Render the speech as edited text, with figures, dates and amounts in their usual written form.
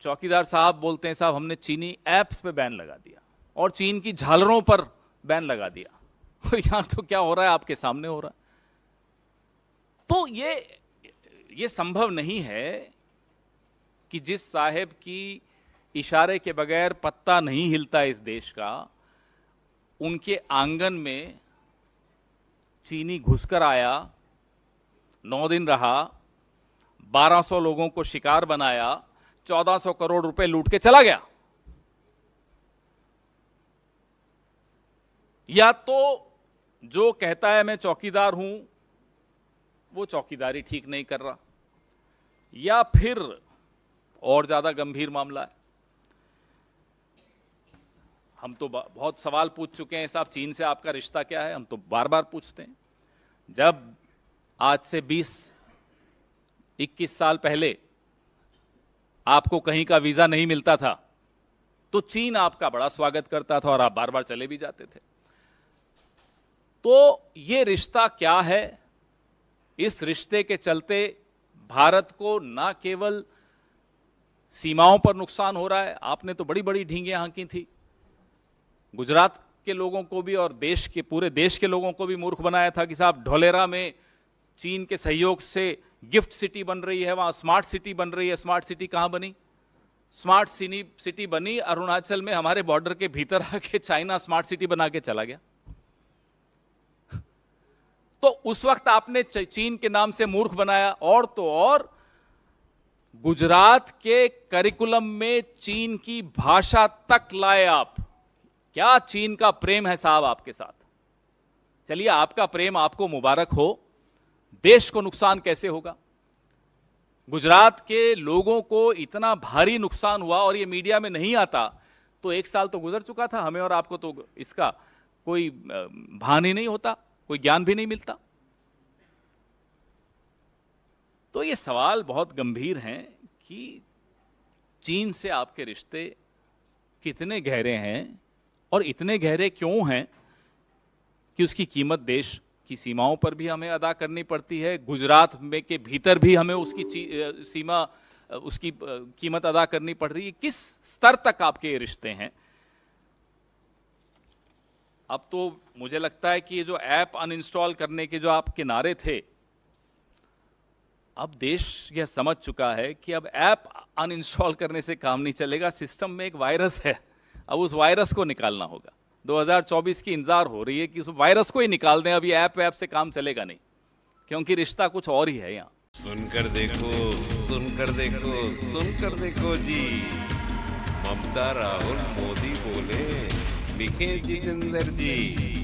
चौकीदार साहब बोलते हैं साहब हमने चीनी ऐप्स पे बैन लगा दिया और चीन की झालरों पर बैन लगा दिया, और यहां तो क्या हो रहा है आपके सामने हो रहा है। तो ये संभव नहीं है कि जिस साहेब की इशारे के बगैर पत्ता नहीं हिलता इस देश का, उनके आंगन में चीनी घुसकर आया, 9 दिन रहा, 1200 लोगों को शिकार बनाया, 1400 करोड़ रुपए लूट के चला गया। या तो जो कहता है मैं चौकीदार हूं वो चौकीदारी ठीक नहीं कर रहा, या फिर और ज्यादा गंभीर मामला है। हम तो बहुत सवाल पूछ चुके हैं साहब, चीन से आपका रिश्ता क्या है, हम तो बार बार पूछते हैं। जब आज से 20-21 साल पहले आपको कहीं का वीजा नहीं मिलता था तो चीन आपका बड़ा स्वागत करता था और आप बार बार चले भी जाते थे। तो ये रिश्ता क्या है? इस रिश्ते के चलते भारत को ना केवल सीमाओं पर नुकसान हो रहा है, आपने तो बड़ी बड़ी ढींगे हाँकी थी, गुजरात के लोगों को भी और देश के पूरे देश के लोगों को भी मूर्ख बनाया था कि साहब ढोलेरा में चीन के सहयोग से गिफ्ट सिटी बन रही है, वहां स्मार्ट सिटी बन रही है। स्मार्ट सिटी कहां बनी? स्मार्ट सिटी बनी अरुणाचल में, हमारे बॉर्डर के भीतर आके चाइना स्मार्ट सिटी बना के चला गया। तो उस वक्त आपने चीन के नाम से मूर्ख बनाया, और तो और गुजरात के करिकुलम में चीन की भाषा तक लाए आप। क्या चीन का प्रेम है साहब आपके साथ? चलिए आपका प्रेम आपको मुबारक हो, देश को नुकसान कैसे होगा? गुजरात के लोगों को इतना भारी नुकसान हुआ और ये मीडिया में नहीं आता तो 1 साल तो गुजर चुका था, हमें और आपको तो इसका कोई भान ही नहीं होता, कोई ज्ञान भी नहीं मिलता। तो ये सवाल बहुत गंभीर हैं कि चीन से आपके रिश्ते कितने गहरे हैं और इतने गहरे क्यों हैं कि उसकी कीमत देश की सीमाओं पर भी हमें अदा करनी पड़ती है, गुजरात में के भीतर भी हमें उसकी सीमा, उसकी कीमत अदा करनी पड़ रही है। किस स्तर तक आपके ये रिश्ते हैं? अब तो मुझे लगता है कि ये जो ऐप अनइंस्टॉल करने के जो आपके नारे थे, अब देश यह समझ चुका है कि अब ऐप अनइंस्टॉल करने से काम नहीं चलेगा, सिस्टम में एक वायरस है, अब उस वायरस को निकालना होगा। 2024 की इंतजार हो रही है कि उस वायरस को ही निकाल दें। अब ये ऐप से काम चलेगा नहीं, क्योंकि रिश्ता कुछ और ही है यहाँ। सुनकर देखो, सुनकर देखो, सुनकर देखो जी, ममता राहुल मोदी बोले, लिखे जितेंद्र जी।